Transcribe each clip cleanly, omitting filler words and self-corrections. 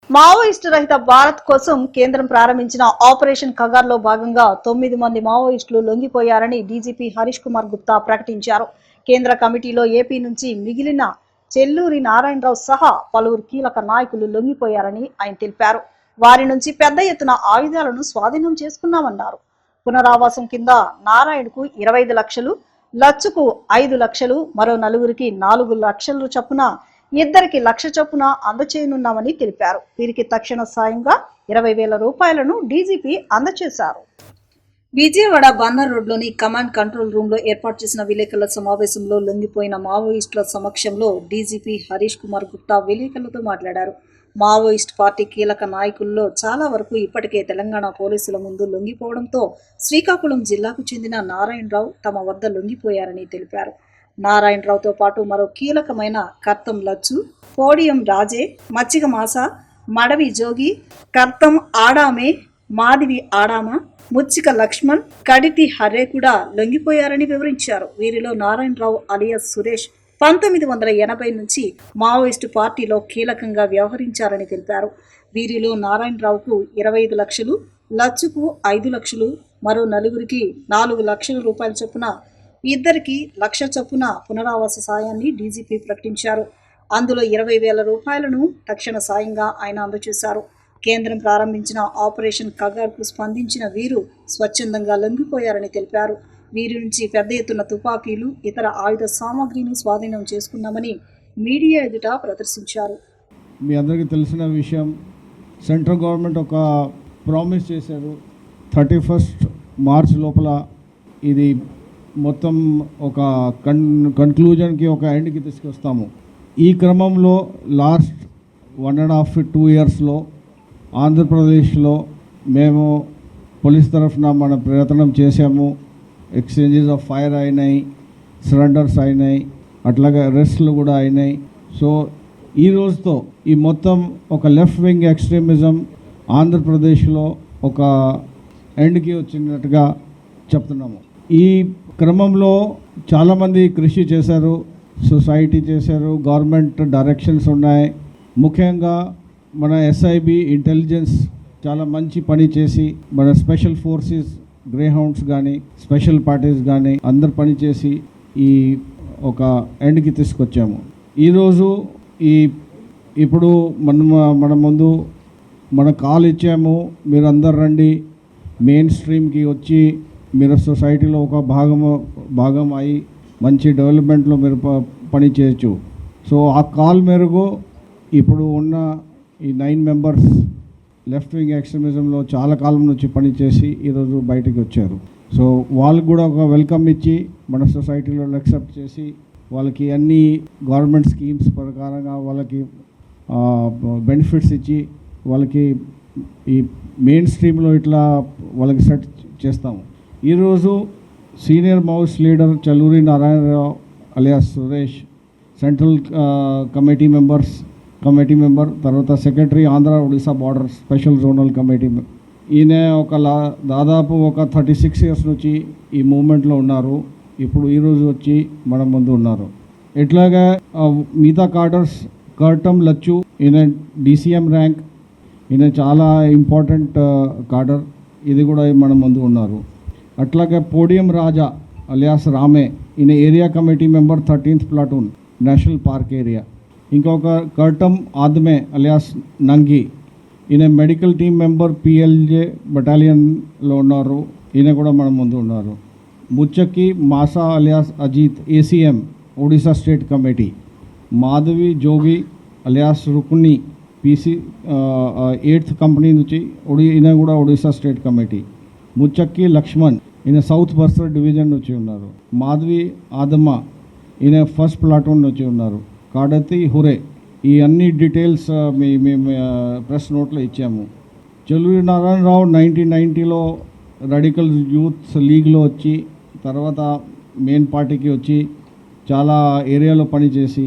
Maoist రహిత భారత్ కోసం కేంద్రం ప్రారంభించిన ఆపరేషన్ కగార్లో భాగంగా 9 మంది మావోయిస్టులు లొంగిపోయారని డీజీపీ హరీష్ కుమార్ గుప్తా ప్రకటించారు. కేంద్ర కమిటీలో ఏపీ నుంచి మిగిలిన చెల్లూరి నారాయణరావు సహా పలువురు కీలక నాయకులు లొంగిపోయారని ఆయన తెలిపారు. వారి నుంచి పెద్ద ఎత్తున ఆయుధాలను స్వాధీనం చేసుకున్నామన్నారు. పునరావాసం కింద నారాయణకు 25 లక్షలు, లచ్చుకు 5 లక్షలు, మరో నలుగురికి 4 లక్షలు చొప్పున ఇద్దరికి 1 లక్ష చొప్పున అందచేయనున్నామని తెలిపారు. వీరికి తక్షణ సాయంగా 20,000 రూపాయలను డీజీపీ అందచేశారు. విజయవాడ బందర్ రోడ్లోని కమాండ్ కంట్రోల్ రూమ్ లో ఏర్పాటు చేసిన విలేకరుల సమావేశంలో లొంగిపోయిన మావోయిస్టుల సమక్షంలో డీజీపీ హరీష్ కుమార్ గుప్తా విలేకరులతో మాట్లాడారు. మావోయిస్ట్ పార్టీ కీలక నాయకుల్లో చాలా వరకు ఇప్పటికే తెలంగాణ పోలీసుల ముందు లొంగిపోవడంతో శ్రీకాకుళం జిల్లాకు చెందిన నారాయణరావు తమ వద్ద లొంగిపోయారని తెలిపారు. నారాయణరావుతో పాటు మరో కీలకమైన కర్తం లచ్చు, పోడియం రాజే, మచ్చిక మాస, మడవి జోగి, కర్తం ఆడామే, మాదివి ఆడామ, ముచ్చిక లక్ష్మణ్, కడితి హర్రే కూడా లొంగిపోయారని వివరించారు. వీరిలో నారాయణరావు అలియాస్ సురేష్ 1980 నుంచి మావోయిస్టు పార్టీలో కీలకంగా వ్యవహరించారని తెలిపారు. వీరిలో నారాయణరావుకు 25 లక్షలు, లచ్చుకు 5 లక్షలు, మరో నలుగురికి 4 లక్షల రూపాయల చొప్పున, ఇద్దరికి 1 లక్ష చొప్పున పునరావాస సాయాన్ని డీజీపీ ప్రకటించారు. అందులో 20,000 రూపాయలను తక్షణ సాయంగా ఆయన అందజేశారు. కేంద్రం ప్రారంభించిన ఆపరేషన్ కగార్కు స్పందించిన వీరు స్వచ్ఛందంగా లొంగిపోయారని తెలిపారు. వీరి నుంచి పెద్ద ఎత్తున తుపాకీలు, ఇతర ఆయుధ సామాగ్రిని స్వాధీనం చేసుకున్నామని మీడియా ఎదుట ప్రదర్శించారు. మీ అందరికీ తెలిసిన విషయం, సెంట్రల్ గవర్నమెంట్ ఒక ప్రామిస్ చేశారు, 31 మార్చ్ లోపల ఇది మొత్తం ఒక కన్క్లూజన్కి, ఒక ఎండ్కి తీసుకొస్తాము. ఈ క్రమంలో లాస్ట్ 1.5-2 ఇయర్స్లో ఆంధ్రప్రదేశ్లో మేము పోలీస్ తరఫున మన ప్రయత్నం చేశాము. ఎక్స్చేంజెస్ ఆఫ్ ఫైర్ అయినాయి, సరెండర్స్ అయినాయి, అట్లాగే అరెస్ట్లు కూడా అయినాయి. సో ఈ రోజుతో ఈ మొత్తం ఒక లెఫ్ట్ వింగ్ ఎక్స్ట్రీమిజం ఆంధ్రప్రదేశ్లో ఒక ఎండ్కి వచ్చినట్టుగా చెప్తున్నాము. ఈ క్రమంలో చాలామంది కృషి చేశారు, సొసైటీ చేశారు, గవర్నమెంట్ డైరెక్షన్స్ ఉన్నాయి. ముఖ్యంగా మన ఎస్ఐబి ఇంటెలిజెన్స్ చాలా మంచి పని చేసి, మన స్పెషల్ ఫోర్సెస్ గ్రే హౌండ్స్ కానీ, స్పెషల్ పార్టీస్ కానీ అందరు పనిచేసి ఈ ఒక ఎండ్కి తీసుకొచ్చాము. ఈరోజు ఇప్పుడు మన ముందు మన కాల్ ఇచ్చాము, మీరు అందరు రండి, మెయిన్ స్ట్రీమ్కి వచ్చి మీరు సొసైటీలో ఒక భాగం అయి మంచి డెవలప్మెంట్లో మీరు పని చేయొచ్చు. సో ఆ కాల్ మేరకు ఇప్పుడు ఉన్న ఈ 9 మెంబర్స్ లెఫ్ట్ వింగ్ ఎక్స్ట్రీమిజంలో చాలా కాలం నుంచి పనిచేసి ఈరోజు బయటికి వచ్చారు. సో వాళ్ళకు కూడా ఒక వెల్కమ్ ఇచ్చి మన సొసైటీలో యాక్సెప్ట్ చేసి వాళ్ళకి అన్ని గవర్నమెంట్ స్కీమ్స్ ప్రకారంగా వాళ్ళకి బెనిఫిట్స్ ఇచ్చి వాళ్ళకి ఈ మెయిన్ స్ట్రీమ్లో ఇట్లా వాళ్ళకి సెట్ చేస్తాము. ఈరోజు senior Maoist leader Chelluri Narayana Rao alias Suresh, central committee member, తర్వాత secretary Andhra Odisha border special zonal committee. ఈయన దాదాపు ఒక 36 ఇయర్స్ నుంచి ఈ మూవ్మెంట్లో ఉన్నారు. ఇప్పుడు ఈరోజు వచ్చి మన ముందు ఉన్నారు. ఇట్లాగే మిగతా కార్డర్స్, కర్టం లచ్చు, ఈయన DCM ర్యాంక్, ఈయన చాలా ఇంపార్టెంట్ కార్డర్, ఇది కూడా మన ముందు ఉన్నారు. అట్లాగే పోడియం రాజా అలియాస్ రామే, ఈయన area committee member 13th platoon national park area. ఇంకొక కర్టం ఆద్మే అలియాస్ నంగి, ఈయన మెడికల్ టీమ్ మెంబర్ PLJ బటాలియన్లో ఉన్నారు, ఈయన కూడా మన ముందు ఉన్నారు. Muchaki Masa alias Ajit ACM Odisha state committee. Madavi Jogi alias Rukni PC 8th company నుంచి ఈయన కూడా ఒడిశా స్టేట్ కమిటీ. ముచ్చక్కి లక్ష్మణ్, ఈయన సౌత్ బర్సర్ డివిజన్ నుంచి ఉన్నారు. మాధవి ఆదమ్మ, ఈయన 1st ప్లాటూన్ నుంచి ఉన్నారు. కాడతి హురే, ఈ అన్ని డీటెయిల్స్ మేము ప్రెస్ నోట్లో ఇచ్చాము. చెల్లూరి నారాయణరావు 1990లో రాడికల్ యూత్ లీగ్లో వచ్చి, తర్వాత మెయిన్ పార్టీకి వచ్చి చాలా ఏరియాలో పనిచేసి,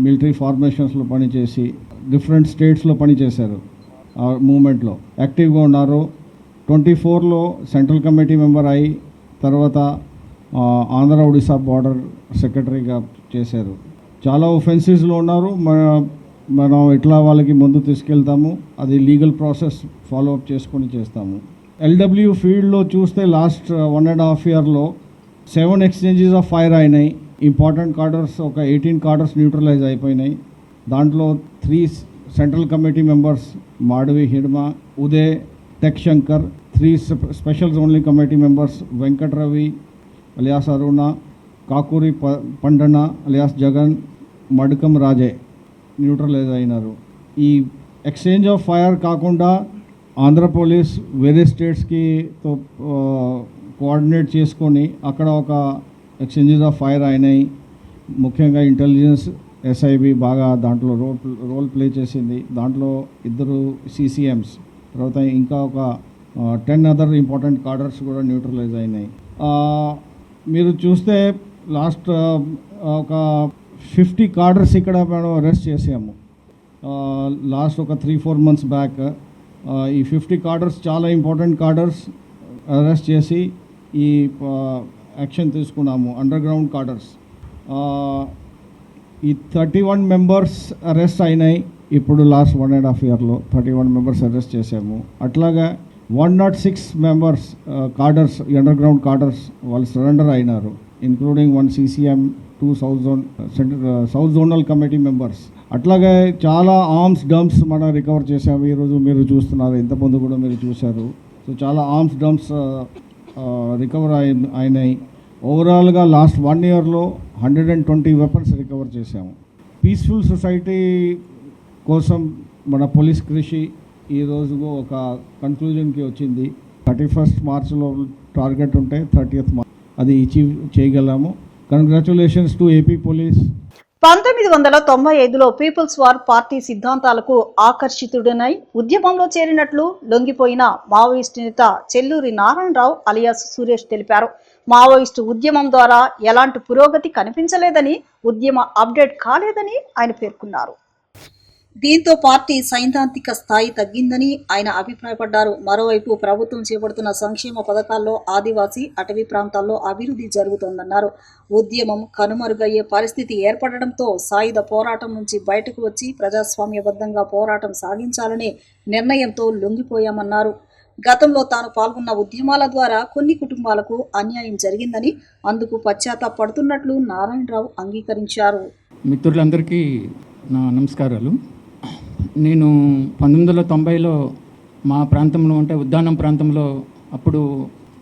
మిలిటరీ ఫార్మేషన్స్లో పనిచేసి, డిఫరెంట్ స్టేట్స్లో పనిచేశారు. ఆ మూమెంట్లో యాక్టివ్గా ఉన్నారు. 24లో సెంట్రల్ కమిటీ మెంబర్ అయి, తర్వాత ఆంధ్ర ఒడిశా బార్డర్ సెక్రటరీగా చేశారు. చాలా ఒఫెన్సివ్స్లో ఉన్నారు. మనం ఎట్లా వాళ్ళకి ముందు తీసుకెళ్తాము, అది లీగల్ ప్రాసెస్ ఫాలో అప్ చేసుకొని చేస్తాము. ఎల్డబ్ల్యూ ఫీల్డ్లో చూస్తే లాస్ట్ 1.5 ఇయర్లో 7 ఎక్స్చేంజెస్ ఆఫ్ ఫైర్ అయినాయి. ఇంపార్టెంట్ కార్డర్స్ ఒక 18 కార్డర్స్ న్యూట్రలైజ్ అయిపోయినాయి. దాంట్లో 3 central committee members Madavi Hidma, Uday, tech Shankar, 3 special only committee members Venkata Ravi alias Aruna, Kakuri Pandana alias Jagan, Madakam Raje neutralise అయినారు. ఈ ఎక్స్చేంజ్ ఆఫ్ ఫైర్ కాకుండా ఆంధ్ర పోలీస్ వేరే స్టేట్స్కి తో కోఆర్డినేట్ చేసుకొని అక్కడ ఒక ఎక్స్చేంజెస్ ఆఫ్ ఫైర్ అయినాయి. ముఖ్యంగా ఇంటెలిజెన్స్ ఎస్ఐబి బాగా దాంట్లో రోల్ ప్లే చేసింది. దాంట్లో 2 CCMs, తర్వాత ఇంకా ఒక 10 అదర్ ఇంపార్టెంట్ కార్డర్స్ కూడా న్యూట్రలైజ్ అయినాయి. మీరు చూస్తే లాస్ట్ ఒక 50 కార్డర్స్ ఇక్కడ మనం అరెస్ట్ చేసాము లాస్ట్ ఒక 3-4 months బ్యాక్. ఈ 50 కార్డర్స్ చాలా ఇంపార్టెంట్ కార్డర్స్ అరెస్ట్ చేసి ఈ యాక్షన్ తీసుకున్నాము. అండర్ గ్రౌండ్ కార్డర్స్ ఈ 31 మెంబర్స్ అరెస్ట్ అయినాయి. ఇప్పుడు లాస్ట్ 1.5 ఇయర్లో 31 మెంబర్స్ అరెస్ట్ చేసాము. అట్లాగా 106 మెంబర్స్ కార్డర్స్, అండర్ గ్రౌండ్ కార్డర్స్ వాళ్ళు సరెండర్ అయినారు, including 1 CCM, 2 south zonal committee members. అట్లాగే చాలా ఆర్మ్స్ డంప్స్ మనం రికవర్ చేసాము. ఈరోజు మీరు చూస్తున్నారు, ఇంతకుముందు కూడా మీరు చూశారు. సో చాలా ఆర్మ్స్ డంప్స్ రికవర్ అయినాయి. ఓవరాల్గా లాస్ట్ 1 ఇయర్లో 120 వెపన్స్ రికవర్ చేశాము. పీస్ఫుల్ సొసైటీ కోసం మన పోలీస్ కృషి ఈరోజు ఒక కన్క్లూజన్కి వచ్చింది. 31st మార్చ్లో టార్గెట్ ఉంటే 30th మార్చ్ అది అచీవ్ చేయగలము. Congratulations to AP police. 1995లో పీపుల్స్ వార్ పార్టీ సిద్ధాంతాలకు ఆకర్షితుడనై ఉద్యమంలో చేరినట్లు లొంగిపోయిన మావోయిస్టు నేత చెల్లూరి నారాయణరావు అలియాస్ సురేష్ తెలిపారు. మావోయిస్టు ఉద్యమం ద్వారా ఎలాంటి పురోగతి కనిపించలేదని, ఉద్యమ అప్డేట్ కాలేదని ఆయన పేర్కొన్నారు. దీంతో పార్టీ సైద్ధాంతిక స్థాయి తగ్గిందని ఆయన అభిప్రాయపడ్డారు. మరోవైపు ప్రభుత్వం చేపడుతున్న సంక్షేమ పథకాల్లో ఆదివాసీ, అటవీ ప్రాంతాల్లో అభివృద్ధి జరుగుతోందన్నారు. ఉద్యమం కనుమరుగయ్యే పరిస్థితి ఏర్పడడంతో సాయుధ పోరాటం నుంచి బయటకు వచ్చి ప్రజాస్వామ్యబద్ధంగా పోరాటం సాగించాలనే నిర్ణయంతో లొంగిపోయామన్నారు. గతంలో తాను పాల్గొన్న ఉద్యమాల ద్వారా కొన్ని కుటుంబాలకు అన్యాయం జరిగిందని, అందుకు పశ్చాత్తాపడుతున్నట్లు నారాయణరావు అంగీకరించారు. మిత్రులందరికీ నా నమస్కారాలు. నేను 1990లో మా ప్రాంతంలో అంటే ఉద్దానం ప్రాంతంలో అప్పుడు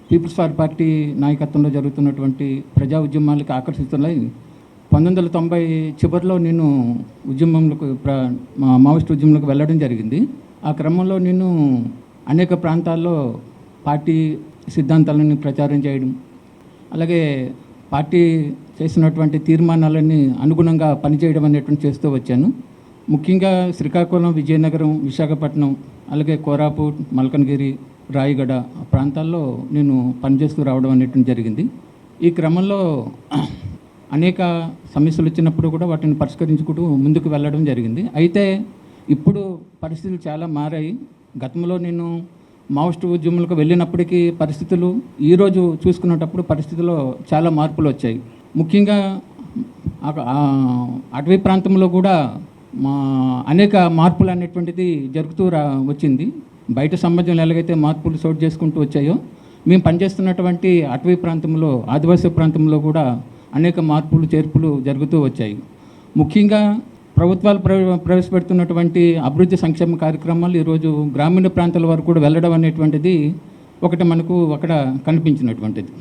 పీపుల్స్ వార్ పార్టీ నాయకత్వంలో జరుగుతున్నటువంటి ప్రజా ఉద్యమాలకు ఆకర్షితులై 1990 చివరిలో నేను ఉద్యమంలోకి మావోయిస్ట్ ఉద్యమంలోకి వెళ్ళడం జరిగింది. ఆ క్రమంలో నేను అనేక ప్రాంతాల్లో పార్టీ సిద్ధాంతాలను ప్రచారం చేయడం, అలాగే పార్టీ చేసినటువంటి తీర్మానాలన్నీ అనుగుణంగా పనిచేయడం అనేటువంటి చేస్తూ వచ్చాను. ముఖ్యంగా శ్రీకాకుళం, విజయనగరం, విశాఖపట్నం, అలాగే కోరాపుట్, మల్కనగిరి, రాయగడ ప్రాంతాల్లో నేను పనిచేస్తూ రావడం అనేటువంటి జరిగింది. ఈ క్రమంలో అనేక సమస్యలు వచ్చినప్పుడు కూడా వాటిని పరిష్కరించుకుంటూ ముందుకు వెళ్ళడం జరిగింది. అయితే ఇప్పుడు పరిస్థితులు చాలా మారాయి. గతంలో నేను మావోయిస్టు ఉద్యమంలోకి వెళ్ళినప్పటికీ పరిస్థితులు ఈరోజు చూసుకునేటప్పుడు పరిస్థితుల్లో చాలా మార్పులు వచ్చాయి. ముఖ్యంగా అటవీ ప్రాంతంలో కూడా అనేక మార్పులు అనేటువంటిది జరుగుతూ వచ్చింది. బయట సమాజంలో ఎలాగైతే మార్పులు చోటు చేసుకుంటూ వచ్చాయో మేము పనిచేస్తున్నటువంటి అటవీ ప్రాంతంలో, ఆదివాసీ ప్రాంతంలో కూడా అనేక మార్పులు చేర్పులు జరుగుతూ వచ్చాయి. ముఖ్యంగా ప్రభుత్వాలు ప్రవేశపెడుతున్నటువంటి అభివృద్ధి సంక్షేమ కార్యక్రమాలు ఈరోజు గ్రామీణ ప్రాంతాల వరకు కూడా వెళ్ళడం అనేటువంటిది ఒకటి మనకు అక్కడ కనిపించినటువంటిది.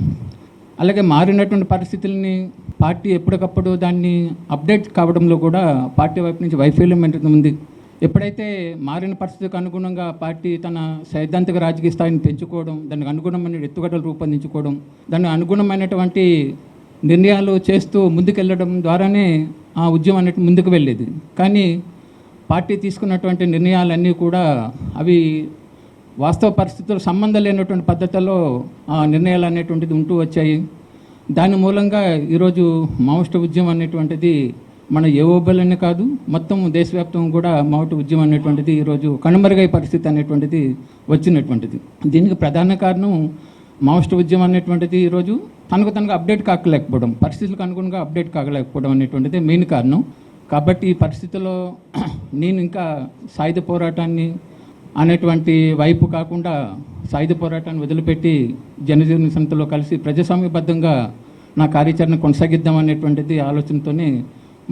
అలాగే మారినటువంటి పరిస్థితుల్ని పార్టీ ఎప్పటికప్పుడు దాన్ని అప్డేట్ కావడంలో కూడా పార్టీ వైపు నుంచి వైఫల్యం ఉంది. ఎప్పుడైతే మారిన పరిస్థితికి అనుగుణంగా పార్టీ తన సైద్ధాంతిక రాజకీయ స్థాయిని పెంచుకోవడం, దానికి అనుగుణమైన ఎత్తుగడలు రూపొందించుకోవడం, దానికి అనుగుణమైనటువంటి నిర్ణయాలు చేస్తూ ముందుకెళ్ళడం ద్వారానే ఆ ఉద్యమం అనేది ముందుకు వెళ్ళేది. కానీ పార్టీ తీసుకున్నటువంటి నిర్ణయాలన్నీ కూడా అవి వాస్తవ పరిస్థితులు సంబంధం లేనటువంటి పద్ధతుల్లో ఆ నిర్ణయాలు అనేటువంటిది ఉంటూ వచ్చాయి. దాని మూలంగా ఈరోజు మావోయిస్టు ఉద్యమం అనేటువంటిది మన ఏఓబలనే కాదు, మొత్తం దేశవ్యాప్తంగా కూడా మావోయిస్టు ఉద్యమం అనేటువంటిది ఈరోజు కనుమరుగై పరిస్థితి అనేటువంటిది వచ్చినటువంటిది. దీనికి ప్రధాన కారణం మావోయిస్టు ఉద్యమం అనేటువంటిది ఈరోజు తనకు అప్డేట్ కాకలేకపోవడం, పరిస్థితులకు అనుగుణంగా అప్డేట్ కాకలేకపోవడం అనేటువంటిది మెయిన్ కారణం. కాబట్టి ఈ పరిస్థితుల్లో నేను ఇంకా సాయుధ పోరాటాన్ని అనేటువంటి వైపు కాకుండా సాయుధ పోరాటాన్ని వదిలిపెట్టి జనజీవన సమితిలో కలిసి ప్రజాస్వామ్యబద్ధంగా నా కార్యాచరణ కొనసాగిద్దాం అనేటువంటిది ఆలోచనతోనే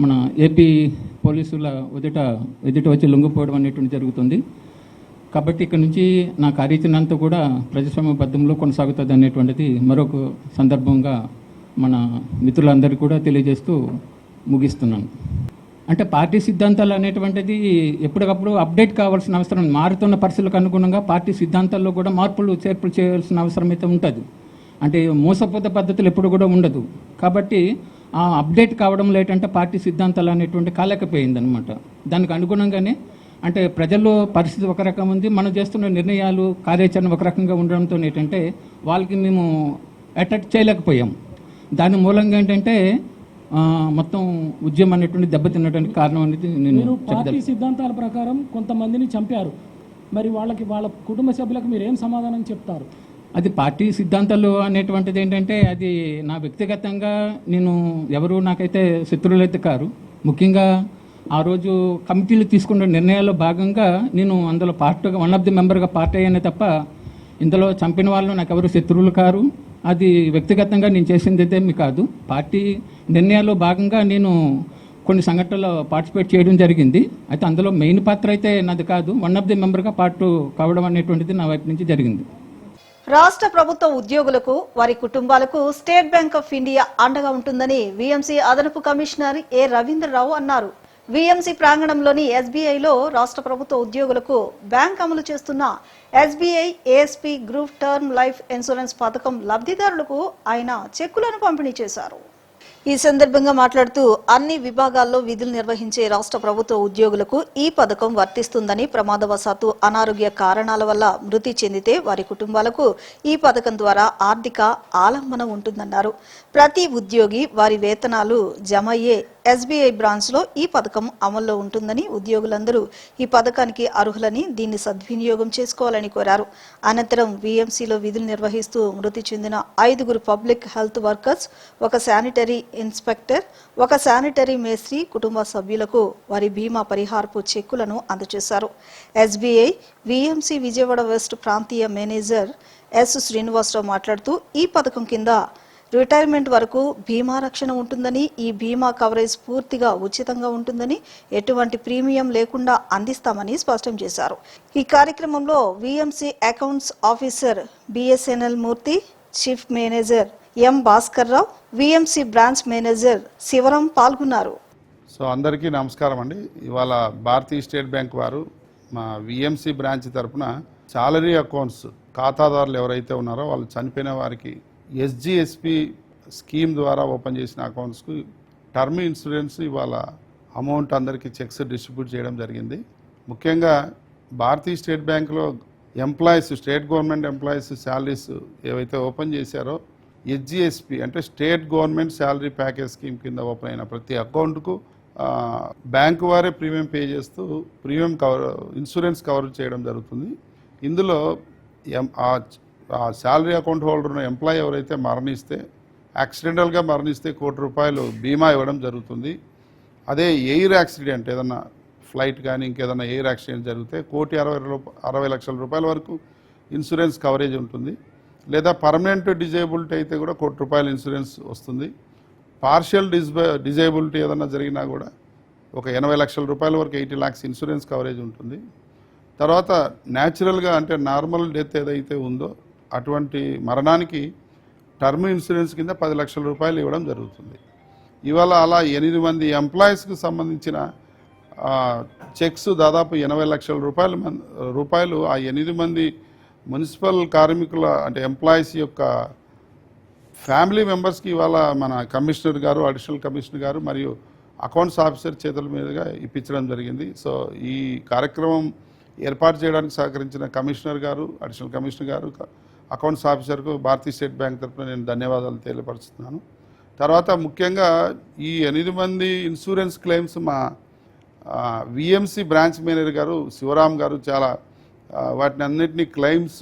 మన ఏపీ పోలీసుల ఎదుట వచ్చి లొంగిపోవడం అనేటువంటి జరుగుతుంది. కాబట్టి ఇక్కడ నుంచి నా కార్యాచరణ అంతా కూడా ప్రజాస్వామ్యబద్ధంలో కొనసాగుతుంది అనేటువంటిది మరొక సందర్భంగా మన మిత్రులందరికీ కూడా తెలియజేస్తూ ముగిస్తున్నాను. అంటే పార్టీ సిద్ధాంతాలు అనేటువంటిది ఎప్పటికప్పుడు అప్డేట్ కావాల్సిన అవసరం, మారుతున్న పరిస్థితులకు అనుగుణంగా పార్టీ సిద్ధాంతాల్లో కూడా మార్పులు చేర్పులు చేయాల్సిన అవసరం అయితే ఉంటుంది. అంటే మోసపోత పద్ధతులు ఎప్పుడు కూడా ఉండదు. కాబట్టి ఆ అప్డేట్ కావడంలో ఏంటంటే పార్టీ సిద్ధాంతాలు అనేటువంటి కాలేకపోయింది అనమాట. దానికి అనుగుణంగానే అంటే ప్రజల్లో పరిస్థితి ఒక రకం ఉంది, మనం చేస్తున్న నిర్ణయాలు కార్యాచరణ ఒక రకంగా ఉండడంతో ఏంటంటే వాళ్ళకి మేము అటాక్ చేయలేకపోయాం. దాని మూలంగా ఏంటంటే మొత్తం ఉద్యమం అనేటువంటి దెబ్బతినడానికి కారణం అనేది నేను పార్టీ సిద్ధాంతాల ప్రకారం కొంతమందిని చంపారు, మరి వాళ్ళ కుటుంబ సభ్యులకు మీరు ఏం సమాధానం చెప్తారు? అది పార్టీ సిద్ధాంతాలు అనేటువంటిది ఏంటంటే అది నా వ్యక్తిగతంగా నేను ఎవరు నాకైతే శత్రువులు అయితే కారు. ముఖ్యంగా ఆ రోజు కమిటీలు తీసుకున్న నిర్ణయాల్లో భాగంగా నేను అందులో వన్ ఆఫ్ ది మెంబర్గా పార్టీ అయ్యానే తప్ప ఇందులో చంపిన వాళ్ళు నాకు ఎవరు శత్రువులు కారు. అది వ్యక్తిగతంగా నేను చేసింది అయితే మీ కాదు. పార్టీ నిర్ణయాల్లో భాగంగా నేను కొన్ని సంఘటనలో పార్టిసిపేట్ చేయడం జరిగింది. అయితే అందులో మెయిన్ పాత్ర అయితే నాది కాదు, వన్ ఆఫ్ ది మెంబర్గా పార్ట్ కావడం అనేటువంటిది నా వైపు నుంచి జరిగింది. రాష్ట్ర ప్రభుత్వ ఉద్యోగులకు వారి కుటుంబాలకు స్టేట్ బ్యాంక్ ఆఫ్ ఇండియా అండగా ఉంటుందని వీఎంసీ అదనపు కమిషనర్ ఏ రవీంద్రరావు అన్నారు. వీఎంసీ ప్రాంగణంలోని ఎస్బీఐలో రాష్ట్ర ప్రభుత్వ ఉద్యోగులకు బ్యాంక్ అమలు చేస్తున్న SBI ASP group term life insurance పథకం లబ్ధిదారులకు ఆయన చెక్కులను పంపిణీ చేశారు. ఈ సందర్భంగా మాట్లాడుతూ అన్ని విభాగాల్లో విధులు నిర్వహించే రాష్ట్ర ప్రభుత్వ ఉద్యోగులకు ఈ పథకం వర్తిస్తుందని, ప్రమాదవశాత్తు అనారోగ్య కారణాల వల్ల మృతి చెందితే వారి కుటుంబాలకు ఈ పథకం ద్వారా ఆర్థిక ఆలంబన ఉంటుందన్నారు. ప్రతి ఉద్యోగి వారి వేతనాలు జమ అయ్యే ఎస్బీఐ బ్రాంచ్లో ఈ పథకం అమల్లో ఉంటుందని, ఉద్యోగులందరూ ఈ పథకానికి అర్హులని, దీన్ని సద్వినియోగం చేసుకోవాలని కోరారు. అనంతరం వీఎంసీలో విధులు నిర్వహిస్తూ మృతి చెందిన 5 పబ్లిక్ హెల్త్ వర్కర్స్, ఒక శానిటరీ ఇన్స్పెక్టర్, ఒక శానిటరీ మేస్త్రి కుటుంబ సభ్యులకు వారి బీమా పరిహారపు చెక్కులను అందజేశారు. ఎస్బీఐ వీఎంసీ విజయవాడ వెస్ట్ ప్రాంతీయ మేనేజర్ ఎస్ శ్రీనివాసరావు మాట్లాడుతూ ఈ పథకం కింద రిటైర్మెంట్ వరకు బీమా రక్షణ ఉంటుందని, ఈ బీమా కవరేజ్ పూర్తిగా ఉచితంగా ఉంటుందని, ఎటువంటి ప్రీమియం లేకుండా అందిస్తామని స్పష్టం చేశారు. ఈ కార్యక్రమంలో వీఎంసీ అకౌంట్స్ ఆఫీసర్ బిఎస్ఎన్ఎల్ మూర్తి, చీఫ్ మేనేజర్ ఎం Bhaskar Rao, VMC branch manager Sivaram పాల్గొన్నారు. సో అందరికీ నమస్కారం అండి. ఇవాళ భారతీయ స్టేట్ బ్యాంక్ వారు మా వీఎంసీ బ్రాంచ్ తరఫున సాలరీ అకౌంట్స్ ఖాతాదారులు ఎవరైతే ఉన్నారో వాళ్ళు చనిపోయిన వారికి ఎస్జిఎస్పి స్కీమ్ ద్వారా ఓపెన్ చేసిన అకౌంట్స్కు టర్మ్ ఇన్సూరెన్స్ ఇవాళ అమౌంట్ అందరికీ చెక్స్ డిస్ట్రిబ్యూట్ చేయడం జరిగింది. ముఖ్యంగా భారతీయ స్టేట్ బ్యాంకులో employees, state government employees salaries ఏవైతే ఓపెన్ చేశారో ఎస్జిఎస్పి అంటే state government salary package scheme కింద ఓపెన్ అయిన ప్రతి అకౌంట్కు బ్యాంకు వారే ప్రీమియం పే చేస్తూ ప్రీమియం ఇన్సూరెన్స్ కవర్ చేయడం జరుగుతుంది. ఇందులో ఆ శాలరీ అకౌంట్ హోల్డర్ ఉన్న ఎంప్లాయీ ఎవరైతే మరణిస్తే, యాక్సిడెంటల్గా మరణిస్తే ₹1,00,00,000 బీమా ఇవ్వడం జరుగుతుంది. అదే ఎయిర్ యాక్సిడెంట్, ఏదన్నా ఫ్లైట్ కానీ ఇంకేదన్నా ఎయిర్ యాక్సిడెంట్ జరిగితే ₹1,60,00,000 వరకు ఇన్సూరెన్స్ కవరేజ్ ఉంటుంది. లేదా పర్మనెంట్ డిజేబిలిటీ అయితే కూడా ₹1,00,00,000 ఇన్సూరెన్స్ వస్తుంది. పార్షియల్ డిజేబిలిటీ ఏదన్నా జరిగినా కూడా ఒక ₹80,00,000 వరకు 80 lakhs ఇన్సూరెన్స్ కవరేజ్ ఉంటుంది. తర్వాత న్యాచురల్గా అంటే నార్మల్ డెత్ ఏదైతే ఉందో అటువంటి మరణానికి టర్మ్ ఇన్సూరెన్స్ కింద ₹10,00,000 ఇవ్వడం జరుగుతుంది. ఇవాళ అలా 8 మంది ఎంప్లాయీస్కి సంబంధించిన చెక్స్ దాదాపు ₹80,00,000 ఆ 8 మంది మున్సిపల్ కార్మికుల అంటే ఎంప్లాయీస్ యొక్క ఫ్యామిలీ మెంబర్స్కి ఇవాళ మన కమిషనర్ గారు, అడిషనల్ కమిషనర్ గారు మరియు అకౌంట్స్ ఆఫీసర్ చేతుల మీదుగా ఇప్పించడం జరిగింది. సో ఈ కార్యక్రమం ఏర్పాటు చేయడానికి సహకరించిన కమిషనర్ గారు, అడిషనల్ కమిషనర్ గారు, అకౌంట్స్ ఆఫీసర్కు భారతీయ స్టేట్ బ్యాంక్ తరఫున నేను ధన్యవాదాలు తెలియపరుస్తున్నాను. తర్వాత ముఖ్యంగా ఈ 8 మంది ఇన్సూరెన్స్ క్లెయిమ్స్ మా విఎంసీ బ్రాంచ్ మేనేజర్ గారు శివరాం గారు చాలా వాటిని అన్నింటినీ క్లెయిమ్స్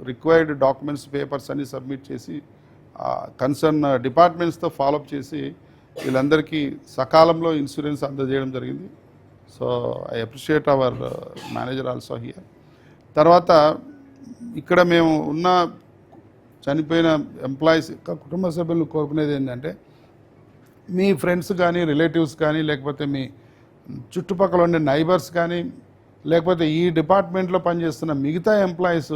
రిక్వైర్డ్ డాక్యుమెంట్స్ పేపర్స్ అన్ని సబ్మిట్ చేసి కన్సర్న్ డిపార్ట్మెంట్స్తో ఫాలోఅప్ చేసి వీళ్ళందరికీ సకాలంలో ఇన్సూరెన్స్ అందజేయడం జరిగింది. So I appreciate hour manager also here. తర్వాత ఇక్కడ మేము ఉన్న చనిపోయిన ఎంప్లాయీస్ కుటుంబ సభ్యులు కోరుకునేది ఏంటంటే, మీ ఫ్రెండ్స్ కానీ రిలేటివ్స్ కానీ లేకపోతే మీ చుట్టుపక్కల ఉండే నైబర్స్ కానీ లేకపోతే ఈ డిపార్ట్మెంట్లో పనిచేస్తున్న మిగతా ఎంప్లాయీస్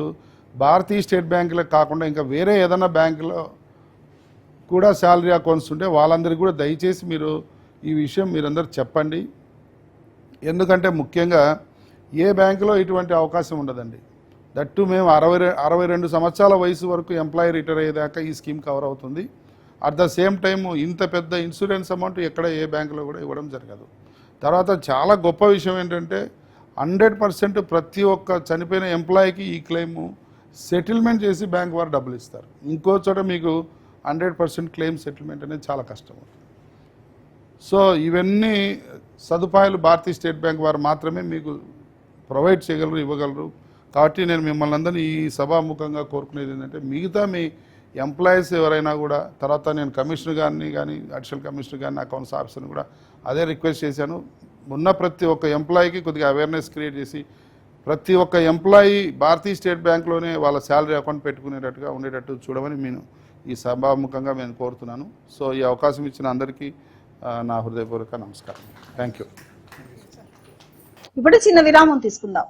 భారతీయ స్టేట్ బ్యాంకులో కాకుండా ఇంకా వేరే ఏదైనా బ్యాంకులో కూడా శాలరీ అకౌంట్స్ ఉంటే వాళ్ళందరికీ కూడా దయచేసి మీరు ఈ విషయం మీరందరూ చెప్పండి. ఎందుకంటే ముఖ్యంగా ఏ బ్యాంకులో ఇటువంటి అవకాశం ఉండదండి. దట్టు మేము 62 సంవత్సరాల వయసు వరకు ఎంప్లాయీ రిటైర్ అయ్యేదాకా ఈ స్కీమ్ కవర్ అవుతుంది. అట్ ద సేమ్ టైం ఇంత పెద్ద ఇన్సూరెన్స్ అమౌంట్ ఎక్కడ ఏ బ్యాంకులో కూడా ఇవ్వడం జరగదు. తర్వాత చాలా గొప్ప విషయం ఏంటంటే 100% ప్రతి ఒక్క చనిపోయిన ఎంప్లాయీకి ఈ క్లెయిమ్ సెటిల్మెంట్ చేసి బ్యాంక్ వారు డబ్బులు ఇస్తారు. ఇంకో చోట మీకు 100% క్లెయిమ్ సెటిల్మెంట్ అనేది చాలా కష్టం. సో ఇవన్నీ సదుపాయాలు భారతీయ స్టేట్ బ్యాంక్ వారు మాత్రమే మీకు ప్రొవైడ్ చేయగలరు, ఇవ్వగలరు. కాబట్టి నేను మిమ్మల్ని అందరినీ ఈ సభాముఖంగా కోరుకునేది ఏంటంటే, మిగతా మీ ఎంప్లాయీస్ ఎవరైనా కూడా, తర్వాత నేను కమిషనర్ గారిని కానీ అడిషనల్ కమిషనర్ గారిని అకౌంట్స్ ఆఫీసర్ని కూడా అదే రిక్వెస్ట్ చేశాను. ఉన్న ప్రతి ఒక్క ఎంప్లాయీకి కొద్దిగా అవేర్నెస్ క్రియేట్ చేసి ప్రతి ఒక్క ఎంప్లాయీ భారతీయ స్టేట్ బ్యాంక్లోనే వాళ్ళ శాలరీ అకౌంట్ పెట్టుకునేటట్టుగా ఉండేటట్టు చూడమని నేను ఈ సభాముఖంగా నేను కోరుతున్నాను. సో ఈ అవకాశం ఇచ్చిన అందరికీ నా హృదయపూర్వక నమస్కారం. Thank you. ఇప్పుడు చిన్న విరామం తీసుకుందాం.